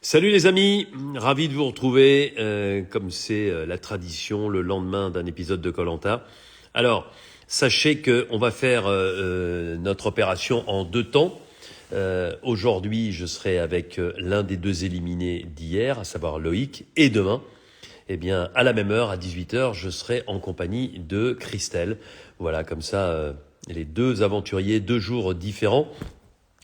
Salut les amis, ravi de vous retrouver, comme c'est la tradition, le lendemain d'un épisode de koh. Alors, sachez qu'on va faire notre opération en deux temps. Aujourd'hui, je serai avec l'un des deux éliminés d'hier, à savoir Loïc, et demain, eh bien, à la même heure, à 18h, je serai en compagnie de Christelle. Voilà, comme ça, les deux aventuriers, 2 jours différents.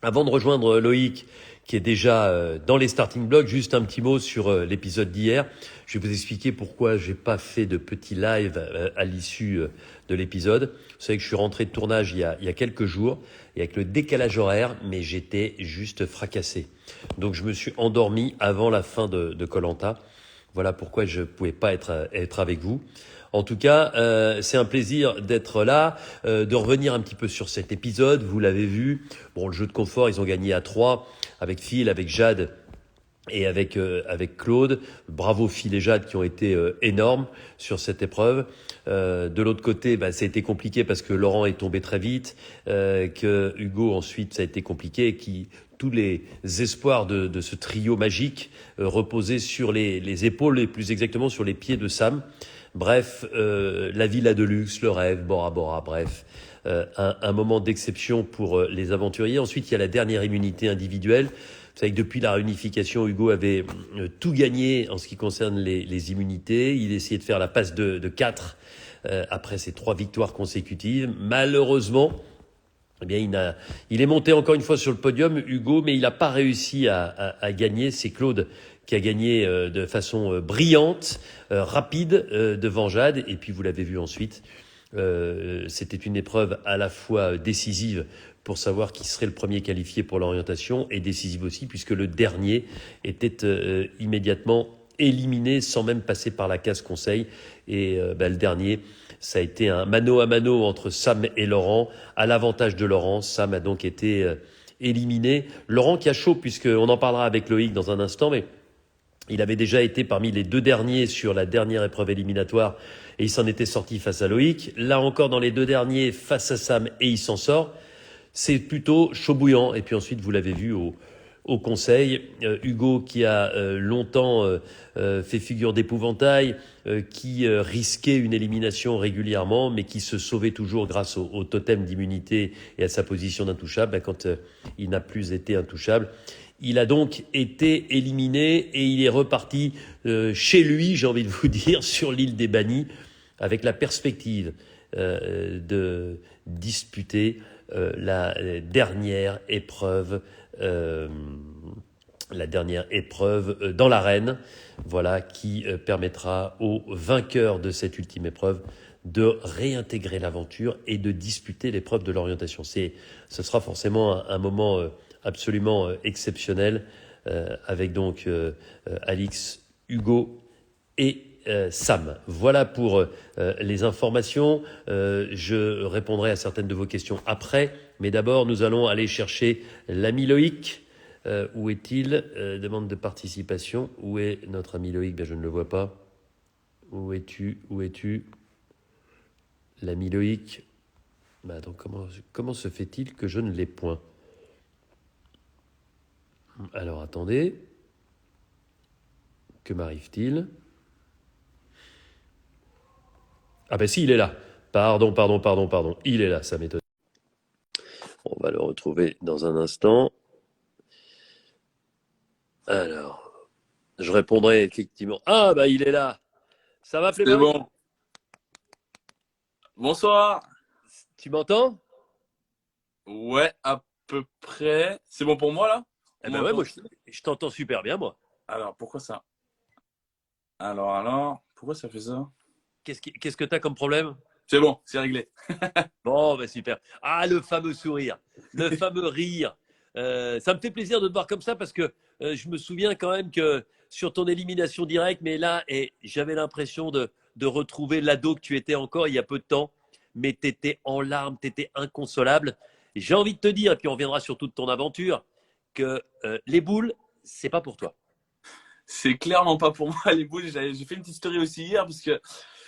Avant de rejoindre Loïc, qui est déjà dans les starting blocks, juste un petit mot sur l'épisode d'hier. Je vais vous expliquer pourquoi j'ai pas fait de petit live à l'issue de l'épisode. Vous savez que je suis rentré de tournage il y a quelques jours, et avec le décalage horaire, mais j'étais juste fracassé. Donc je me suis endormi avant la fin de koh. Voilà pourquoi je pouvais pas être avec vous. En tout cas, c'est un plaisir d'être là, de revenir un petit peu sur cet épisode. Vous l'avez vu. Bon, le jeu de confort, ils ont gagné à 3 avec Phil, avec Jade et avec Claude. Bravo Phil et Jade qui ont été énormes sur cette épreuve. De l'autre côté, ça a été compliqué parce que Laurent est tombé très vite, que Hugo ensuite ça a été compliqué et qui tous les espoirs de ce trio magique reposaient sur les épaules et plus exactement sur les pieds de Sam. Bref, la villa de luxe, le rêve, Bora Bora, bref. Un moment d'exception pour les aventuriers. Ensuite, il y a la dernière immunité individuelle. Vous savez que depuis la réunification, Hugo avait tout gagné en ce qui concerne les immunités. Il essayait de faire la passe de 4 après ses 3 victoires consécutives. Malheureusement, eh bien, il est monté encore une fois sur le podium, Hugo, mais il n'a pas réussi à gagner. C'est Claude qui a gagné de façon brillante, rapide, devant Jade. Et puis, vous l'avez vu ensuite, c'était une épreuve à la fois décisive pour savoir qui serait le premier qualifié pour l'orientation et décisive aussi puisque le dernier était immédiatement éliminé sans même passer par la case conseil. Et le dernier, ça a été un mano à mano entre Sam et Laurent, à l'avantage de Laurent. Sam a donc été éliminé. Laurent qui a chaud puisqu'on en parlera avec Loïc dans un instant, mais il avait déjà été parmi les 2 derniers sur la dernière épreuve éliminatoire et il s'en était sorti face à Loïc. Là encore dans les 2 derniers face à Sam et il s'en sort. C'est plutôt chaud bouillant. Et puis ensuite, vous l'avez vu au conseil, Hugo qui a longtemps fait figure d'épouvantail, qui risquait une élimination régulièrement, mais qui se sauvait toujours grâce au totem d'immunité et à sa position d'intouchable, quand il n'a plus été intouchable. Il a donc été éliminé et il est reparti chez lui, j'ai envie de vous dire, sur l'île des Bannis, avec la perspective de disputer la dernière épreuve dans l'arène, voilà, qui permettra aux vainqueurs de cette ultime épreuve de réintégrer l'aventure et de disputer l'épreuve de l'orientation. Ce sera forcément un moment absolument exceptionnel avec donc Alix, Hugo et Sam. Voilà pour les informations. Je répondrai à certaines de vos questions après, mais d'abord nous allons aller chercher l'ami Loïc. Où est-il? Demande de participation. Où est notre ami Loïc? Je ne le vois pas. Où es-tu? Où es-tu? L'ami Loïc. Donc comment se fait-il que je ne l'ai point? Alors attendez. Que m'arrive-t-il? Ah si, il est là. Pardon. Il est là, ça m'étonne. On va le retrouver dans un instant. Alors, je répondrai effectivement. Il est là. Ça va, C'est Flémarie? bon. Bonsoir. Tu m'entends? Ouais, à peu près. C'est bon pour moi là? Eh On ouais, moi m'entend? je t'entends super bien, moi. Alors, pourquoi ça? Pourquoi ça fait ça? Qu'est-ce que t'as comme problème? C'est bon, c'est réglé. Bon, super. Ah, le fameux sourire, le fameux rire. Ça me fait plaisir de te voir comme ça parce que je me souviens quand même que sur ton élimination directe, mais là, j'avais l'impression de retrouver l'ado que tu étais encore il y a peu de temps, mais tu étais en larmes, tu étais inconsolable. J'ai envie de te dire, et puis on reviendra sur toute ton aventure, que les boules, c'est pas pour toi. C'est clairement pas pour moi les boules. J'ai fait une petite story aussi hier parce que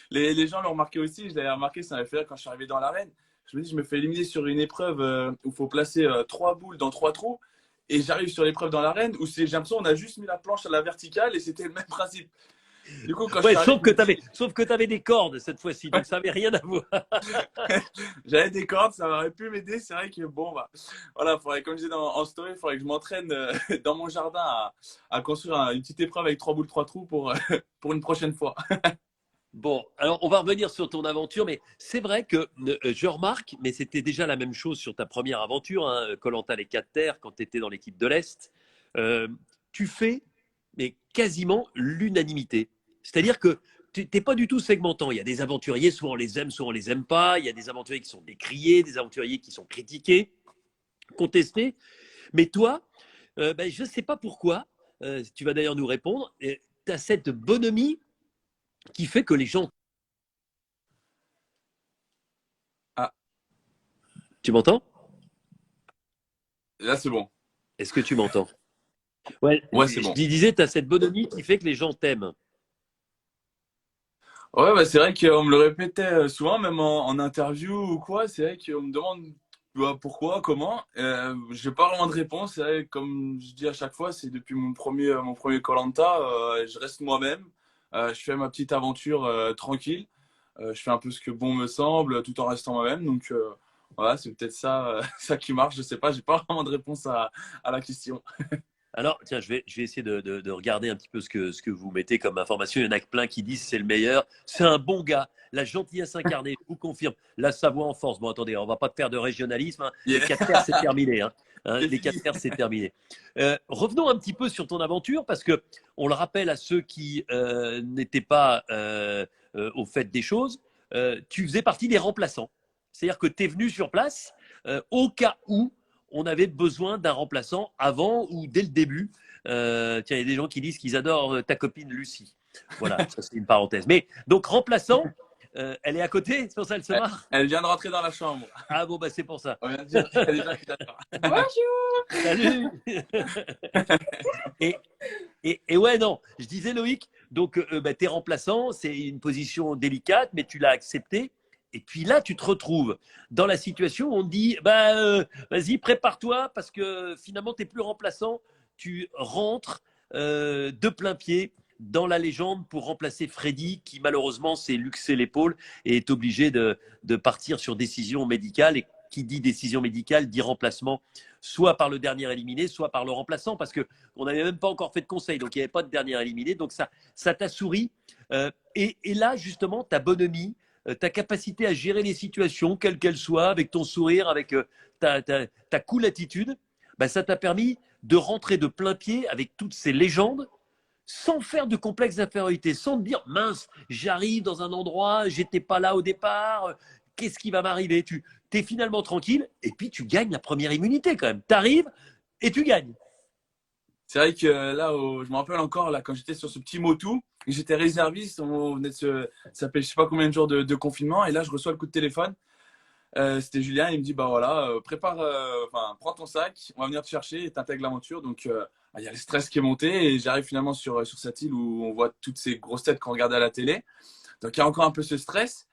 les gens l'ont remarqué aussi. Je l'avais remarqué, ça m'avait fait rire quand je suis arrivé dans l'arène. Je me dis, je me fais éliminer sur une épreuve où il faut placer 3 boules dans 3 trous. et j'arrive sur l'épreuve dans l'arène où j'ai l'impression qu'on a juste mis la planche à la verticale et c'était le même principe. Du coup, quand je Ouais, suis arrivé, sauf que t'avais des cordes cette fois-ci, donc ça avait rien à voir. j'avais des cordes, ça aurait pu m'aider. C'est vrai que bon, bah, voilà, comme je disais en story, il faudrait que je m'entraîne dans mon jardin à construire une petite épreuve avec 3 boules, 3 trous pour une prochaine fois. Bon, alors on va revenir sur ton aventure, mais c'est vrai que je remarque, mais c'était déjà la même chose sur ta première aventure, hein, koh les 4 terres, quand tu étais dans l'équipe de l'Est. Euh, Tu fais mais quasiment l'unanimité. C'est-à-dire que tu n'es pas du tout segmentant. Il y a des aventuriers, soit on les aime, soit on les aime pas. Il y a des aventuriers qui sont décriés, des aventuriers qui sont critiqués, contestés. Mais toi, ben, je ne sais pas pourquoi, tu vas d'ailleurs nous répondre, tu as cette bonhomie qui fait que les gens. Ah, Tu m'entends? là, c'est bon. Est-ce que tu m'entends? Ouais, Ouais, c'est je bon. disais, tu as cette bonhomie qui fait que les gens t'aiment. Ouais, bah, c'est vrai qu'on me le répétait souvent, même en interview ou quoi. C'est vrai qu'on me demande bah, pourquoi, comment. J'ai pas vraiment de réponse. C'est vrai, comme je dis à chaque fois, c'est depuis mon premier koh je reste moi-même. Je fais ma petite aventure tranquille. Je fais un peu ce que bon me semble, tout en restant moi-même. Donc voilà, c'est peut-être ça, ça qui marche. Je sais pas. J'ai pas vraiment de réponse à la question. Alors, tiens, je vais essayer de regarder un petit peu ce que vous mettez comme information. Il y en a plein qui disent c'est le meilleur. C'est un bon gars. La gentillesse incarnée, je vous confirme. La Savoie en force. Bon, attendez, on va pas faire de régionalisme, hein. Les 4 terres, c'est terminé, hein. C'est Les 4 fini. terres, c'est terminé. Revenons un petit peu sur ton aventure parce que on le rappelle à ceux qui n'étaient pas au fait des choses. Tu faisais partie des remplaçants. C'est-à-dire que tu es venu sur place au cas où on avait besoin d'un remplaçant avant ou dès le début. Tiens, il y a des gens qui disent qu'ils adorent ta copine Lucie. Voilà, ça c'est une parenthèse. Mais donc remplaçant, elle est à côté, c'est pour ça qu'elle se marre. Elle vient de rentrer dans la chambre. Ah bon, bah c'est pour ça. On vient de dire qu'il y a des gens qui t'adorent. Bonjour. Salut. et, et ouais, non, je disais Loïc, donc bah, t'es remplaçant, c'est une position délicate, mais tu l'as accepté. Et puis là, tu te retrouves dans la situation où on te dit bah, vas-y, prépare-toi parce que finalement, tu n'es plus remplaçant. Tu rentres de plein pied dans la légende pour remplacer Freddy, qui malheureusement s'est luxé l'épaule et est obligé de partir sur décision médicale. Et qui dit décision médicale dit remplacement, soit par le dernier éliminé, soit par le remplaçant, parce qu'on n'avait même pas encore fait de conseil, donc il n'y avait pas de dernier éliminé. Donc ça t'a souri. Et là, justement, ta bonhomie, ta capacité à gérer les situations, quelles qu'elles soient, avec ton sourire, avec ta cool attitude, bah, ça t'a permis de rentrer de plein pied avec toutes ces légendes sans faire de complexe d'infériorité, sans te dire mince, j'arrive dans un endroit, j'étais pas là au départ, qu'est-ce qui va m'arriver? Tu es finalement tranquille et puis tu gagnes la première immunité quand même. Tu arrives et tu gagnes. C'est vrai que là, je me rappelle encore, là, quand j'étais sur ce petit Motu, j'étais réserviste, on venait de ça fait je sais pas combien de jours de confinement, et là, je reçois le coup de téléphone. C'était Julien, il me dit, bah voilà, prépare, enfin, prends ton sac, on va venir te chercher et t'intègres l'aventure. Donc, il y a le stress qui est monté, et j'arrive finalement sur cette île où on voit toutes ces grosses têtes qu'on regarde à la télé. Donc, il y a encore un peu ce stress.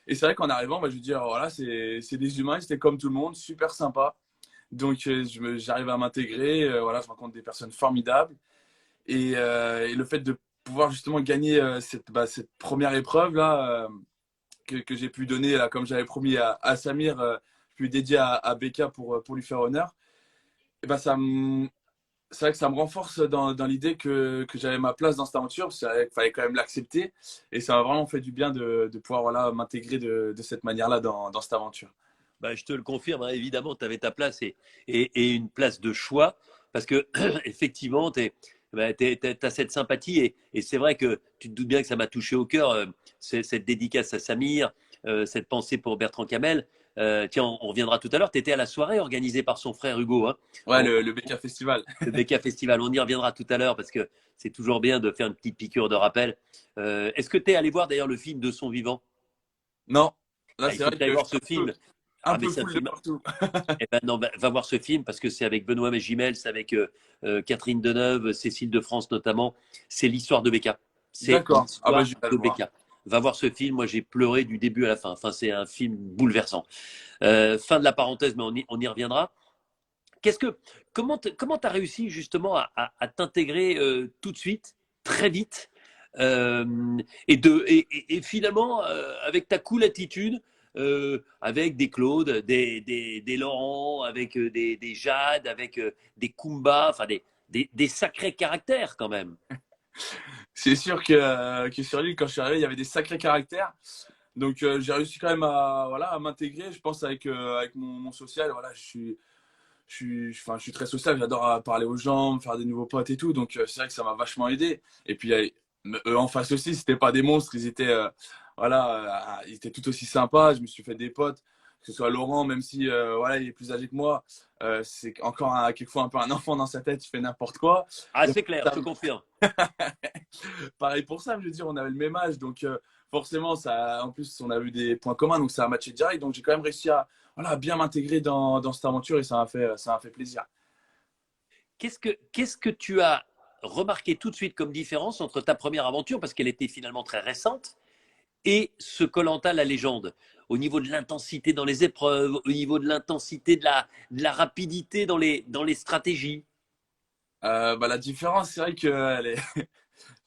Et c'est vrai qu'en arrivant, bah, je me dis, alors voilà, c'est des humains, c'était comme tout le monde, super sympa. Donc, j'arrive à m'intégrer, voilà, je rencontre des personnes formidables. Et le fait de pouvoir justement gagner cette première épreuve là, que j'ai pu donner, là, comme j'avais promis à Samir, je lui ai dédié à Becca pour lui faire honneur, et ben c'est vrai que ça me renforce dans l'idée que j'avais ma place dans cette aventure, parce qu'il fallait quand même l'accepter. Et ça m'a vraiment fait du bien de pouvoir voilà, m'intégrer de cette manière-là dans cette aventure. Bah, je te le confirme, hein, évidemment, tu avais ta place et une place de choix parce que effectivement, tu as cette sympathie et c'est vrai que tu te doutes bien que ça m'a touché au cœur, cette dédicace à Samir, cette pensée pour Bertrand Camel. Tiens, on reviendra tout à l'heure. Tu étais à la soirée organisée par son frère Hugo, hein, Ouais, le Becca Festival. le Becca Festival. On y reviendra tout à l'heure parce que c'est toujours bien de faire une petite piqûre de rappel. Est-ce que tu es allé voir d'ailleurs le film de son vivant? Non, là Ah, il c'est faut que vrai tu ailles que je voir suis ce film. un Ah, mais peu c'est un full de film. partout. Eh ben non, va voir ce film parce que c'est avec Benoît Magimel, c'est avec Catherine Deneuve, Cécile de France notamment. C'est l'histoire de Becca. C'est D'accord. Ah bah l'histoire je vais de le voir. Becca. Va voir ce film. Moi, j'ai pleuré du début à la fin. Enfin, c'est un film bouleversant. Fin de la parenthèse, mais on y reviendra. Comment tu as réussi justement à t'intégrer tout de suite, très vite, et finalement, avec ta cool attitude, avec des Claude, des Laurent, avec des Jade, avec des Kumba, enfin des sacrés caractères quand même. C'est sûr que sur l'île, quand je suis arrivé, il y avait des sacrés caractères. Donc, j'ai réussi quand même à m'intégrer. Je pense avec mon social, voilà, enfin, je suis très social. J'adore parler aux gens, me faire des nouveaux potes et tout. Donc, c'est vrai que ça m'a vachement aidé. Et puis, eux en face aussi, c'était pas des monstres. Ils étaient, voilà, ils étaient tout aussi sympas. Je me suis fait des potes, que ce soit Laurent, même si, voilà, il est plus âgé que moi. C'est encore quelquefois un peu un enfant dans sa tête. Il fait n'importe quoi. Ah, c'est clair, je te confirme. Pareil pour ça, je veux dire, on avait le même âge, donc forcément, en plus, on a eu des points communs, donc ça a matché direct. Donc j'ai quand même réussi à voilà, bien m'intégrer dans cette aventure et ça m'a fait plaisir. Qu'est-ce que tu as remarqué tout de suite comme différence entre ta première aventure, parce qu'elle était finalement très récente, et ce koh la légende, au niveau de l'intensité dans les épreuves, au niveau de l'intensité de la rapidité dans les stratégies? La différence, c'est vrai qu'elle est,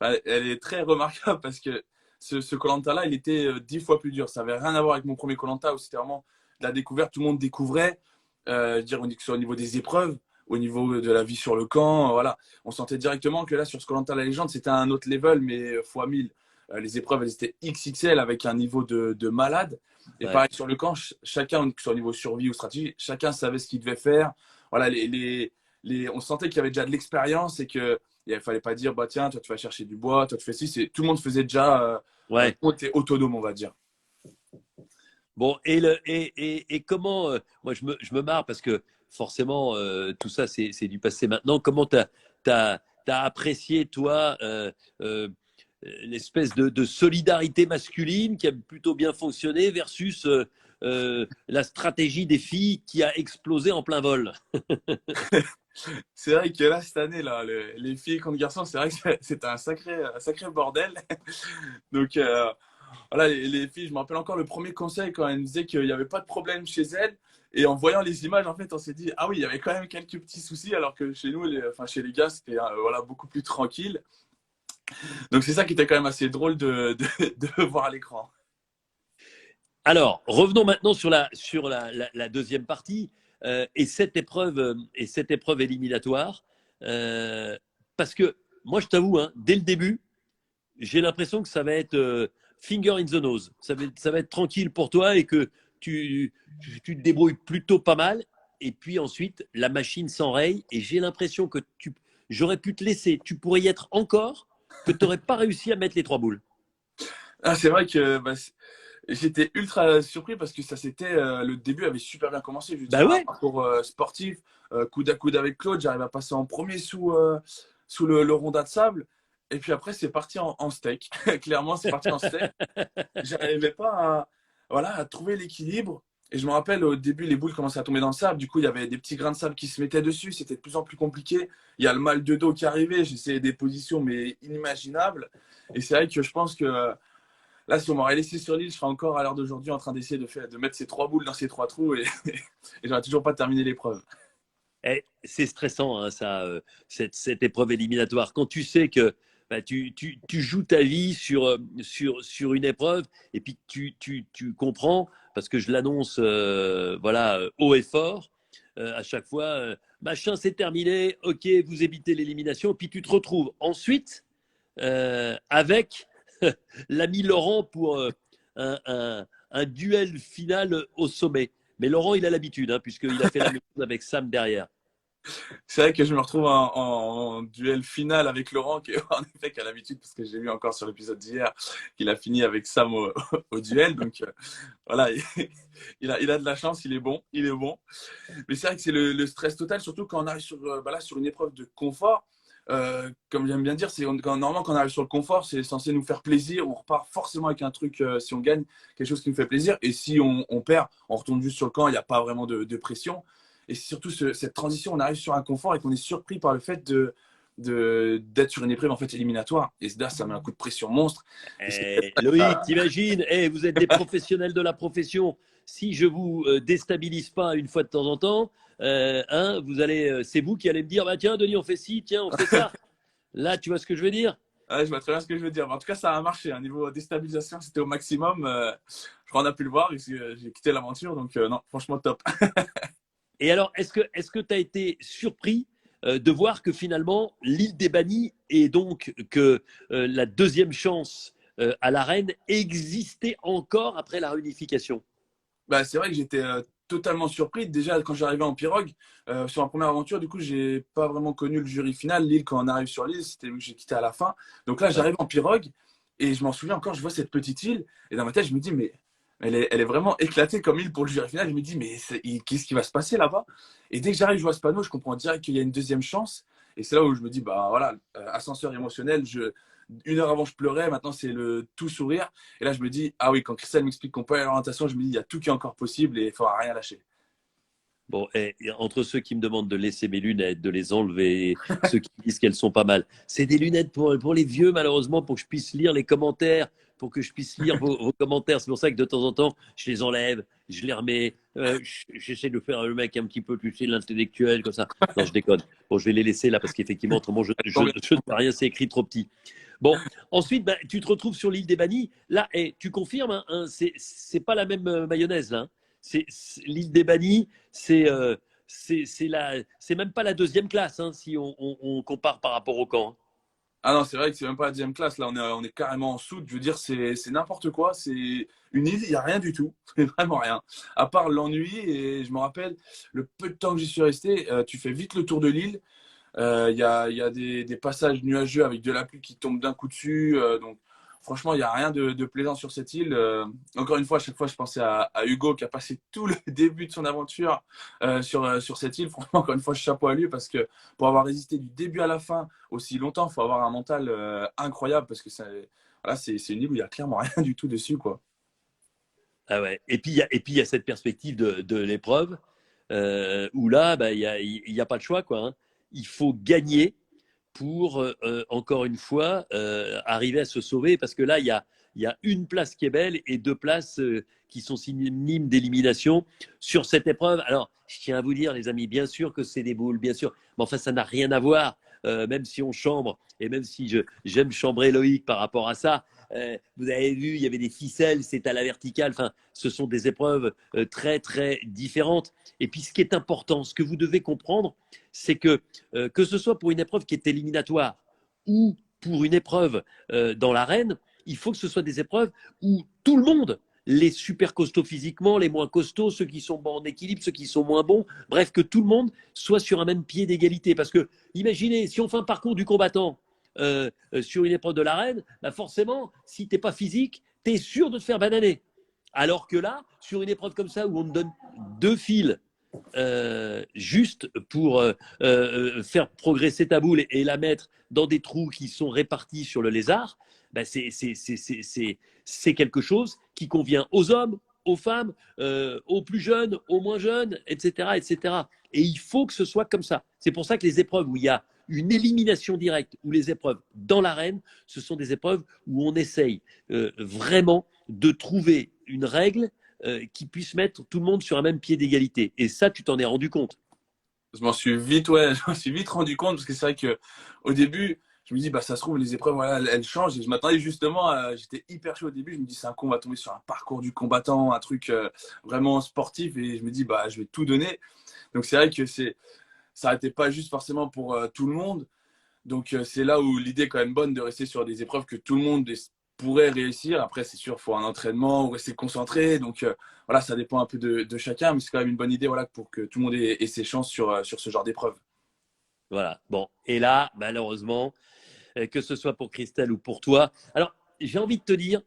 elle est très remarquable parce que ce koh là il était 10 fois plus dur. Ça n'avait rien à voir avec mon premier koh où c'était vraiment de la découverte. Tout le monde découvrait, je dire, que ce soit au niveau des épreuves, au niveau de la vie sur le camp. Voilà. On sentait directement que là, sur ce koh la légende, c'était un autre level, mais fois 1000. Les épreuves, elles étaient XXL avec un niveau de malade. Et Ouais. pareil sur le camp, chacun, que ce soit au niveau survie ou stratégie, chacun savait ce qu'il devait faire. Voilà, on sentait qu'il y avait déjà de l'expérience et que il ne fallait pas dire, bah tiens, toi tu vas chercher du bois, toi tu fais ci. Tout le monde faisait déjà, tout Ouais. le monde était autonome, on va dire. Bon, et comment, moi je me marre parce que forcément tout ça c'est du passé maintenant. Comment t'as apprécié toi l'espèce de solidarité masculine qui a plutôt bien fonctionné versus la stratégie des filles qui a explosé en plein vol? C'est vrai que là, cette année, là, les filles contre garçons, c'est vrai que c'était un sacré bordel. Donc, voilà, les filles, je me rappelle encore le premier conseil quand elles me disaient qu'il n'y avait pas de problème chez elles. Et en voyant les images, en fait, on s'est dit, ah oui, il y avait quand même quelques petits soucis, alors que chez nous, enfin, chez les gars, c'était voilà, beaucoup plus tranquille. Donc, c'est ça qui était quand même assez drôle de voir à l'écran. Alors, revenons maintenant sur la deuxième partie et cette épreuve éliminatoire. euh, Parce que moi, je t'avoue, hein, dès le début, j'ai l'impression que ça va être finger in the nose. Ça va être tranquille pour toi et que tu te débrouilles plutôt pas mal. Et puis ensuite, la machine s'enraye et j'ai l'impression que j'aurais pu te laisser. Tu pourrais y être encore, que tu n'aurais pas réussi à mettre les trois boules. Ah, c'est vrai que bah, j'étais ultra surpris parce que le début avait super bien commencé. Je veux Bah dire, un ouais. parcours sportif, coude à coude avec Claude, j'arrive à passer en premier sous le rondin de sable. Et puis après, c'est parti en steak. Clairement, c'est parti en steak. J'arrivais pas voilà, à trouver l'équilibre. Et je me rappelle, au début, les boules commençaient à tomber dans le sable. Du coup, il y avait des petits grains de sable qui se mettaient dessus. C'était de plus en plus compliqué. Il y a le mal de dos qui arrivait. J'essayais des positions, mais inimaginables. Et c'est vrai que je pense que là, si on m'aurait laissé sur l'île, je serais encore à l'heure d'aujourd'hui en train d'essayer de mettre ces trois boules dans ces trois trous et, et j'aurais toujours pas terminé l'épreuve. C'est stressant, hein, ça, cette épreuve éliminatoire. Quand tu sais que bah, tu joues ta vie sur une épreuve et puis tu comprends, parce que je l'annonce voilà, haut et fort, à chaque fois, machin, c'est terminé, ok, vous évitez l'élimination, puis tu te retrouves ensuite avec l'ami Laurent pour un duel final au sommet. Mais Laurent, il a l'habitude, hein, puisqu'il a fait la même chose avec Sam derrière. C'est vrai que je me retrouve en duel final avec Laurent, qui en effet qui a l'habitude, parce que j'ai vu encore sur l'épisode d'hier qu'il a fini avec Sam au duel. Donc voilà, il a de la chance, il est bon, il est bon. Mais c'est vrai que c'est le stress total, surtout quand on arrive sur une épreuve de confort. Comme j'aime bien dire, normalement quand on arrive sur le confort, c'est censé nous faire plaisir. On repart forcément avec un truc, si on gagne, quelque chose qui nous fait plaisir. Et si on perd, on retourne juste sur le camp, il n'y a pas vraiment de pression. Et c'est surtout cette transition, on arrive sur un confort et qu'on est surpris par le fait d'être sur une épreuve en fait éliminatoire. Et là, ça met un coup de pression monstre. Et Loïc, t'imagines, vous êtes des professionnels de la profession. Si je vous déstabilise pas une fois de temps en temps, hein, c'est vous qui allez me dire, bah tiens, Denis, on fait ci, tiens, on fait ça. Là, tu vois ce que je veux dire? Ouais, je vois très bien ce que je veux dire. En tout cas, ça a marché. Niveau déstabilisation, c'était au maximum. Je crois qu'on a pu le voir. J'ai quitté l'aventure. Donc, non, franchement, top. Et alors, est-ce que tu as été surpris de voir que finalement, l'île des Bannis et donc que la deuxième chance à la reine existait encore après la réunification? Bah, c'est vrai que j'étais totalement surpris. Déjà, quand j'arrivais en pirogue, sur ma première aventure, du coup, j'ai pas vraiment connu le jury final. L'île, quand on arrive sur l'île, c'était j'ai quitté à la fin. Donc là, Ouais. j'arrive en pirogue et je m'en souviens encore, je vois cette petite île. Et dans ma tête, je me dis, mais elle est vraiment éclatée comme île pour le jury final. Je me dis, mais qu'est-ce qui va se passer là-bas? Et dès que j'arrive, je vois ce panneau, je comprends direct qu'il y a une deuxième chance. Et c'est là où je me dis, bah voilà, ascenseur émotionnel. Une heure avant, je pleurais. Maintenant, c'est le tout sourire. Et là, je me dis, ah oui, quand Christelle m'explique qu'on peut aller à l'orientation, je me dis, il y a tout qui est encore possible et il ne faudra rien lâcher. Bon, et entre ceux qui me demandent de laisser mes lunettes, de les enlever, et ceux qui disent qu'elles sont pas mal, c'est des lunettes pour les vieux, malheureusement, pour que je puisse lire les commentaires, pour que je puisse lire vos commentaires. C'est pour ça que de temps en temps, je les enlève, je les remets. J'essaie de faire le mec un petit peu, tu sais, l'intellectuel, comme ça. Non, je déconne. Bon, je vais les laisser là, parce qu'effectivement, autrement, je ne vois rien, c'est écrit trop petit. Bon, ensuite, bah, tu te retrouves sur l'île des Bannis. Là, tu confirmes, hein, c'est pas la même mayonnaise, là. Hein. L'île des Bannis, c'est même pas la deuxième classe, hein, si on compare par rapport au camp. Hein. Ah non, c'est vrai que c'est même pas la deuxième classe. Là, on est carrément en soute. Je veux dire, c'est n'importe quoi. C'est une île, il n'y a rien du tout. C'est vraiment rien. À part l'ennui. Et je me rappelle, le peu de temps que j'y suis resté, tu fais vite le tour de l'île. Il y a des passages nuageux avec de la pluie qui tombe d'un coup dessus. Donc, franchement, il n'y a rien de plaisant sur cette île. Encore une fois, à chaque fois, je pensais à Hugo qui a passé tout le début de son aventure sur cette île. Franchement, encore une fois, chapeau à lui parce que pour avoir résisté du début à la fin aussi longtemps, il faut avoir un mental incroyable parce que voilà, c'est une île où il n'y a clairement rien du tout dessus, quoi. Ah ouais. Et puis il y a cette perspective de l'épreuve où là, bah, il y a pas de choix, quoi. Hein. Il faut gagner pour, encore une fois, arriver à se sauver. Parce que là, il y a une place qui est belle et deux places qui sont synonymes d'élimination sur cette épreuve. Alors, je tiens à vous dire, les amis, bien sûr que c'est des boules, bien sûr. Mais enfin, ça n'a rien à voir. Même si on chambre, et même si j'aime chambrer Loïc par rapport à ça, vous avez vu, il y avait des ficelles, c'est à la verticale. Enfin, ce sont des épreuves très, très différentes. Et puis, ce qui est important, ce que vous devez comprendre, c'est que ce soit pour une épreuve qui est éliminatoire ou pour une épreuve dans l'arène, il faut que ce soit des épreuves où tout le monde, les super costauds physiquement, les moins costauds, ceux qui sont bons en équilibre, ceux qui sont moins bons, bref, que tout le monde soit sur un même pied d'égalité. Parce que, imaginez, si on fait un parcours du combattant sur une épreuve de l'arène, bah forcément, si tu n'es pas physique, tu es sûr de te faire bananer. Alors que là, sur une épreuve comme ça, où on te donne deux fils juste pour faire progresser ta boule et la mettre dans des trous qui sont répartis sur le lézard, ben c'est quelque chose qui convient aux hommes, aux femmes, aux plus jeunes, aux moins jeunes, etc., etc. Et il faut que ce soit comme ça. C'est pour ça que les épreuves où il y a une élimination directe ou les épreuves dans l'arène, ce sont des épreuves où on essaye vraiment de trouver une règle qui puisse mettre tout le monde sur un même pied d'égalité. Et ça, tu t'en es rendu compte. Je m'en suis vite rendu compte parce que c'est vrai que au début, je me dis, bah, ça se trouve, les épreuves, voilà, elles changent. Et je m'attendais justement, j'étais hyper chaud au début. Je me dis, c'est un con, on va tomber sur un parcours du combattant, un truc vraiment sportif. Et je me dis, bah, je vais tout donner. Donc, c'est vrai que ça n'était pas juste forcément pour tout le monde. Donc, c'est là où l'idée est quand même bonne de rester sur des épreuves que tout le monde pourrait réussir. Après, c'est sûr, il faut un entraînement, rester concentré. Donc, voilà, ça dépend un peu de chacun. Mais c'est quand même une bonne idée voilà, pour que tout le monde ait ses chances sur ce genre d'épreuve. Voilà. Bon. Et là, malheureusement, que ce soit pour Christelle ou pour toi. Alors, j'ai envie de te dire,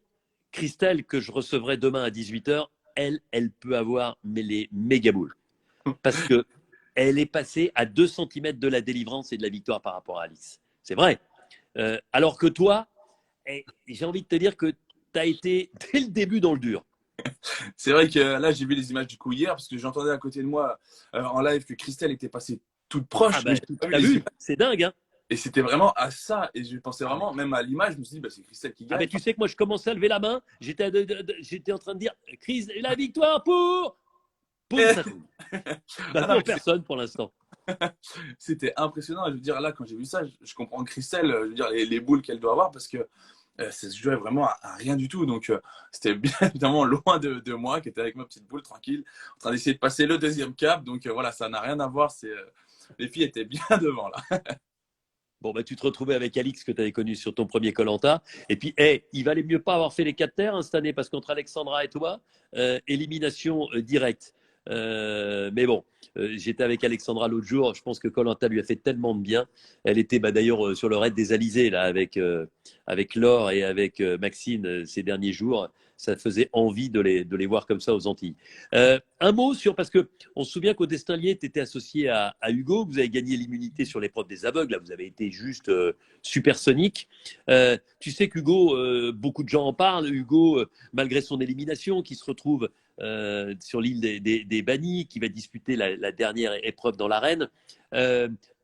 Christelle, que je recevrai demain à 18h, elle peut avoir les méga boules. Parce que elle est passée à 2 cm de la délivrance et de la victoire par rapport à Alice. C'est vrai. Alors que toi, j'ai envie de te dire que tu as été dès le début dans le dur. C'est vrai que là, j'ai vu les images du coup hier parce que j'entendais à côté de moi en live que Christelle était passée toute proche. Ah Mais ben, j'ai pas vu t'as les vu, images. c'est dingue, hein. Et c'était vraiment à ça. Et je pensais vraiment, même à l'image, je me suis dit, bah, c'est Christelle qui Ah gagne. ben, tu sais que moi, je commençais à lever la main. J'étais en train de dire, Chris, la victoire pour Paume sa fille. Bah, Ah non, pour personne pour l'instant. c'était impressionnant. Je veux dire, là, quand j'ai vu ça, je comprends Christelle, je veux dire, les boules qu'elle doit avoir parce que ça se jouait vraiment à rien du tout. Donc, c'était bien évidemment loin de moi qui était avec ma petite boule tranquille, en train d'essayer de passer le deuxième cap. Donc, voilà, ça n'a rien à voir. Les filles étaient bien devant là. Bon, bah, tu te retrouvais avec Alix que tu avais connu sur ton premier Koh-Lanta. Et puis, hey, il valait mieux pas avoir fait les 4 terres hein, cette année parce qu'entre Alexandra et toi, élimination directe. Mais bon, j'étais avec Alexandra l'autre jour. Je pense que Koh-Lanta lui a fait tellement de bien. Elle était bah, d'ailleurs sur le raid des Alizés là, avec Laure et avec Maxine ces derniers jours. Ça faisait envie de les voir comme ça aux Antilles. Un mot sur, parce que on se souvient qu'au Destin Lié, tu étais associé à Hugo. Vous avez gagné l'immunité sur l'épreuve des aveugles. Là, vous avez été juste supersonique. Tu sais qu'Hugo, beaucoup de gens en parlent. Hugo, malgré son élimination, qui se retrouve sur l'île des Bannis, qui va disputer la dernière épreuve dans l'arène.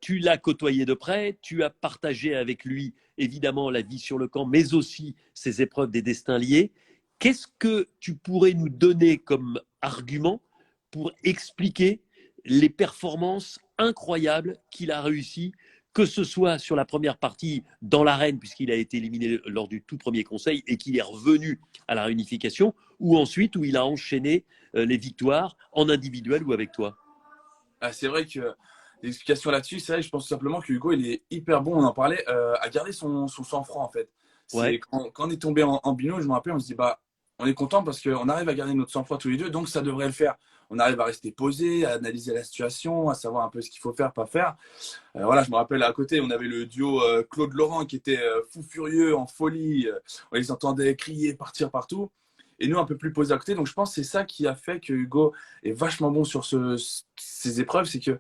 Tu l'as côtoyé de près, tu as partagé avec lui évidemment la vie sur le camp, mais aussi ces épreuves des destins liés. Qu'est-ce que tu pourrais nous donner comme argument pour expliquer les performances incroyables qu'il a réussi, que ce soit sur la première partie dans l'arène, puisqu'il a été éliminé lors du tout premier conseil et qu'il est revenu à la réunification, ou ensuite où il a enchaîné les victoires en individuel ou avec toi? Ah, c'est vrai que l'explication là-dessus, c'est vrai, je pense tout simplement que Hugo, il est hyper bon, on en parlait, à garder son sang-froid en fait. C'est Ouais. quand on est tombé en binôme, je me rappelle, on se dit, bah, on est content parce qu'on arrive à garder notre sang-froid tous les deux, donc ça devrait le faire. On arrive à rester posé, à analyser la situation, à savoir un peu ce qu'il faut faire, pas faire. Voilà, je me rappelle à côté, on avait le duo Claude Laurent qui était fou furieux, en folie. On les entendait crier, partir partout. Et nous, un peu plus posés à côté. Donc, je pense que c'est ça qui a fait que Hugo est vachement bon sur ces épreuves. C'est qu'il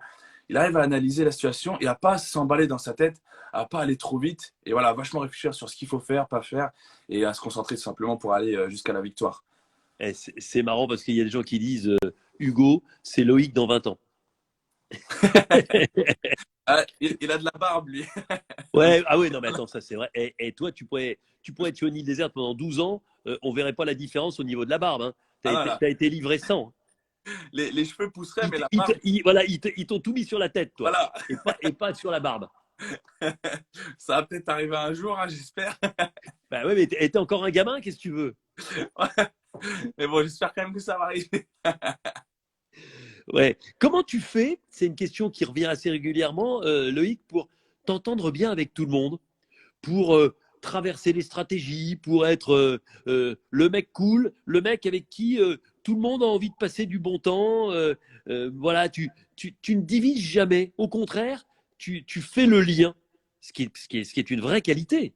arrive à analyser la situation et à pas s'emballer dans sa tête, à pas aller trop vite. Et voilà, vachement réfléchir sur ce qu'il faut faire, pas faire. Et à se concentrer tout simplement pour aller jusqu'à la victoire. Eh, c'est marrant parce qu'il y a des gens qui disent Hugo, c'est Loïc dans 20 ans. Ah, il a de la barbe, lui. Donc, Ouais, ah ouais, non, mais attends, ça c'est vrai. Et toi, tu pourrais être sur une île déserte pendant 12 ans, on verrait pas la différence au niveau de la barbe. Hein. Tu ah, as, voilà. été livré sans. Les cheveux pousseraient, Ils, mais t- la ils, barbe, te- ils- voilà, ils t'ont tout mis sur la tête, toi, voilà. et pas sur la barbe. Ça va peut-être arriver un jour, hein, j'espère. Bah ouais, mais t'es encore un gamin, qu'est-ce que tu veux? Mais bon, j'espère quand même que ça va arriver. Ouais. Comment tu fais? C'est une question qui revient assez régulièrement, Loïc, pour t'entendre bien avec tout le monde, pour traverser les stratégies, pour être le mec cool, le mec avec qui tout le monde a envie de passer du bon temps. Voilà, tu ne divises jamais. Au contraire, tu fais le lien, ce qui est une vraie qualité.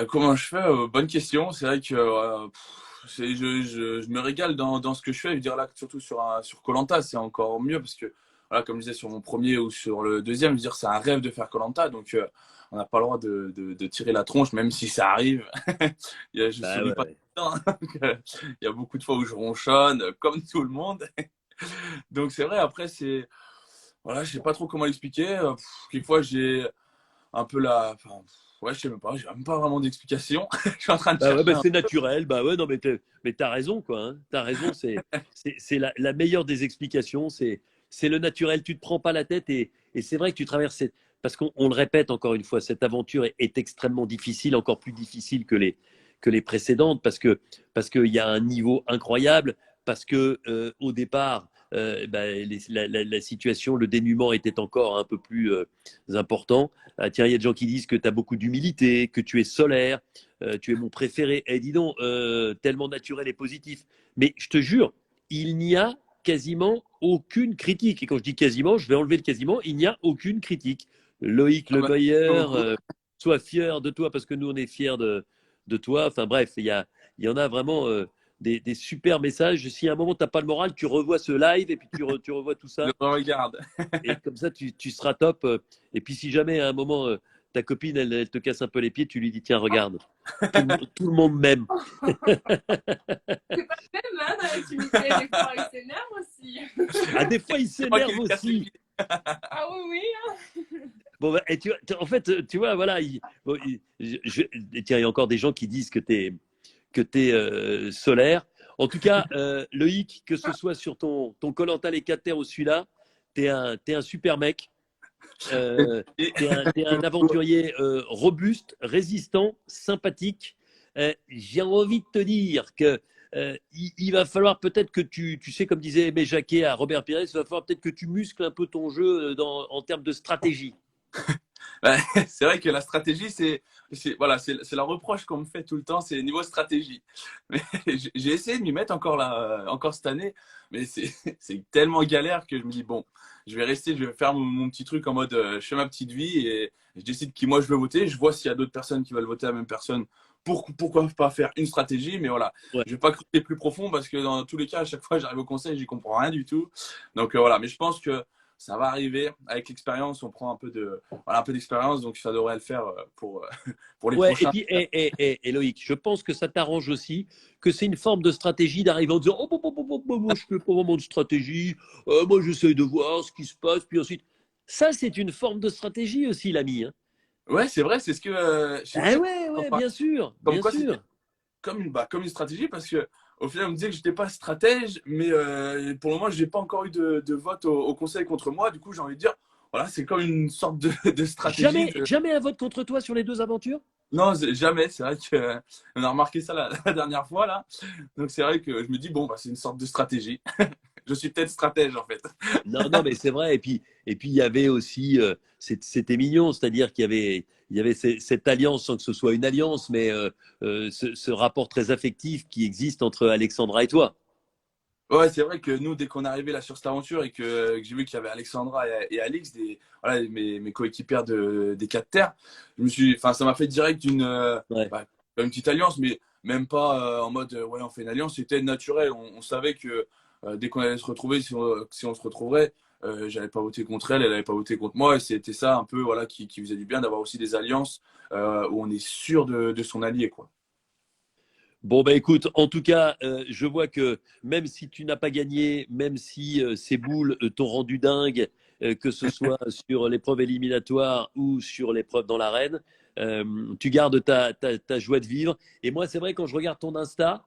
Comment je fais? Bonne question. C'est vrai que je me régale dans ce que je fais. Je veux dire là, surtout sur koh c'est encore mieux parce que, voilà, comme je disais, sur mon premier ou sur le deuxième, je veux dire, c'est un rêve de faire koh Donc, on n'a pas le droit de tirer la tronche, même si ça arrive. Je Bah souris ouais, pas tout ouais. le temps. Donc, il y a beaucoup de fois où je ronchonne, comme tout le monde. Donc, c'est vrai, après, voilà, je sais pas trop comment l'expliquer. Quelquefois, j'ai un peu enfin, ouais, je sais même pas, j'ai même pas vraiment d'explication. Je suis en train de Bah ouais, chercher bah un. c'est naturel. Bah ouais, non, mais t'as raison, quoi. Hein. T'as raison, c'est la meilleure des explications. C'est le naturel. Tu te prends pas la tête et c'est vrai que tu traverses parce qu'on le répète encore une fois, cette aventure est extrêmement difficile, encore plus difficile que les précédentes parce qu'il y a un niveau incroyable, parce que au départ, bah, la situation, le dénuement était encore un peu plus important. Ah, tiens, il y a des gens qui disent que tu as beaucoup d'humilité, que tu es solaire, tu es mon préféré. Eh, dis donc, tellement naturel et positif. Mais je te jure, il n'y a quasiment aucune critique. Et quand je dis quasiment, je vais enlever le quasiment, il n'y a aucune critique. Loïc Ah Le bah, merci Meilleur, beaucoup. sois fier de toi parce que nous, on est fiers de toi. Enfin bref, il y en a vraiment des super messages. Si à un moment, tu n'as pas le moral, tu revois ce live et puis tu revois tout Je ça. regarde. Et comme ça, tu seras top. Et puis, si jamais à un moment, ta copine, elle te casse un peu les pieds, tu lui dis, tiens, regarde, tout le monde m'aime. C'est pas le même hein, dans l'intimité, des fois il s'énerve aussi. Ah, des fois, il C'est moi qui s'énerve lui casse les aussi. pieds. Ah oui, oui. Bon, bah, et en fait, tu vois, voilà, bon, tiens, il y a encore des gens qui disent que tu es solaire. En tout cas, Loïc, que ce soit sur ton Koh-Lanta les 4 terres ou celui-là, t'es un super mec. T'es un aventurier robuste, résistant, sympathique. J'ai envie de te dire que il va falloir peut-être que tu sais, comme disait Aimé Jacquet à Robert Pires, il va falloir peut-être que tu muscles un peu ton jeu en termes de stratégie. Ouais, c'est vrai que la stratégie, voilà, c'est la reproche qu'on me fait tout le temps, c'est niveau stratégie. Mais j'ai essayé de m'y mettre encore là, encore cette année, mais c'est tellement galère que je me dis bon, je vais rester, je vais faire mon petit truc en mode je fais ma petite vie et je décide qui moi je veux voter. Je vois s'il y a d'autres personnes qui veulent voter la même personne. Pourquoi pas faire une stratégie, mais voilà, Ouais. je vais pas creuser plus profond parce que dans tous les cas, à chaque fois j'arrive au conseil, j'y comprends rien du tout. Donc voilà, mais je pense que ça va arriver avec l'expérience. On prend un peu d'expérience, donc ça devrait le faire pour les Ouais, et prochains. puis et Loïc, je pense que ça t'arrange aussi, que c'est une forme de stratégie d'arriver en disant moi je fais pas vraiment de stratégie, moi j'essaie de voir ce qui se passe, puis ensuite ça c'est une forme de stratégie aussi l'ami. Hein. Ouais, c'est vrai, c'est ce que je sais Ah plus ouais, bien sûr, comme bien quoi c'était sûr. comme une stratégie parce que au final on me disait que j'étais pas stratège, mais pour le moment j'ai pas encore eu de vote au conseil contre moi. Du coup j'ai envie de dire voilà, c'est comme une sorte de stratégie. Jamais un vote contre toi sur les deux aventures? Non, jamais. C'est vrai qu'on a remarqué ça la dernière fois là. Donc c'est vrai que je me dis bon bah c'est une sorte de stratégie. Je suis peut-être stratège en fait. Non, non, mais c'est vrai. Et puis il y avait aussi, c'était mignon, c'est-à-dire il y avait cette alliance, sans que ce soit une alliance, mais ce rapport très affectif qui existe entre Alexandra et toi. Ouais, c'est vrai que nous, dès qu'on est arrivé là sur cette aventure et que j'ai vu qu'il y avait Alexandra et Alix, voilà, mes coéquipières des 4 terres, enfin, ça m'a fait direct Ouais. une petite alliance, mais même pas en mode ouais, on fait une alliance, c'était naturel. On savait que dès qu'on allait se retrouver, si on se retrouverait, j'allais pas voter contre elle, elle allait pas voter contre moi, et c'était ça un peu voilà qui faisait du bien d'avoir aussi des alliances où on est sûr de son allié, quoi. Bon, bah écoute, en tout cas, je vois que même si tu n'as pas gagné, même si ces boules t'ont rendu dingue, que ce soit sur l'épreuve éliminatoire ou sur l'épreuve dans l'arène, tu gardes ta joie de vivre. Et moi, c'est vrai, quand je regarde ton Insta,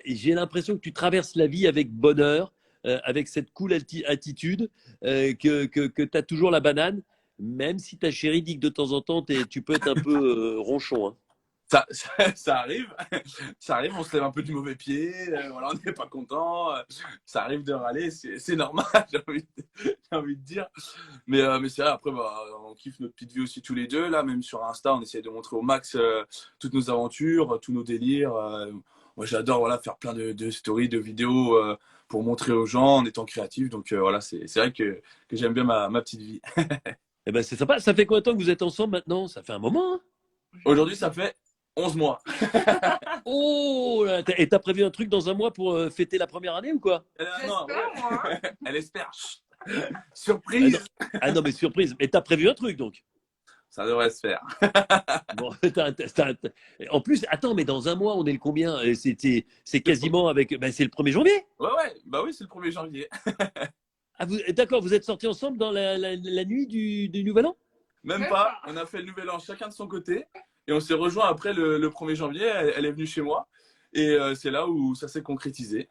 j'ai l'impression que tu traverses la vie avec bonheur, avec cette cool attitude, que tu as toujours la banane, même si ta chérie dit que de temps en temps, tu peux être un peu ronchon. Hein. Ça arrive, ça arrive, on se lève un peu du mauvais pied, voilà, on n'est pas content, ça arrive de râler, c'est normal, j'ai envie de dire. Mais c'est vrai, après, bah, on kiffe notre petite vie aussi tous les deux, là, même sur Insta, on essaie de montrer au max toutes nos aventures, tous nos délires. Moi, j'adore voilà, faire plein de stories, de vidéos pour montrer aux gens en étant créatif. Donc voilà, c'est vrai que j'aime bien ma petite vie. Eh ben, c'est sympa. Ça fait combien de temps que vous êtes ensemble maintenant? Ça fait un moment. Hein. Aujourd'hui, ça fait 11 mois. Oh, là, et t'as prévu un truc dans un mois pour fêter la première année ou quoi? Non, J'espère, moi. elle espère. Chut. ah non, Surprise. ah non, mais surprise. Mais t'as prévu un truc donc. Ça devrait se faire. Bon, en plus, attends, mais dans un mois, on est le combien? C'est quasiment avec. Ben, c'est le 1er janvier. Ouais, bah oui, c'est le 1er janvier. Ah, d'accord, vous êtes sortis ensemble dans la nuit du Nouvel An? Même Même pas. pas. On a fait le nouvel an chacun de son côté. Et on s'est rejoint après le 1er janvier. Elle est venue chez moi. Et c'est là où ça s'est concrétisé.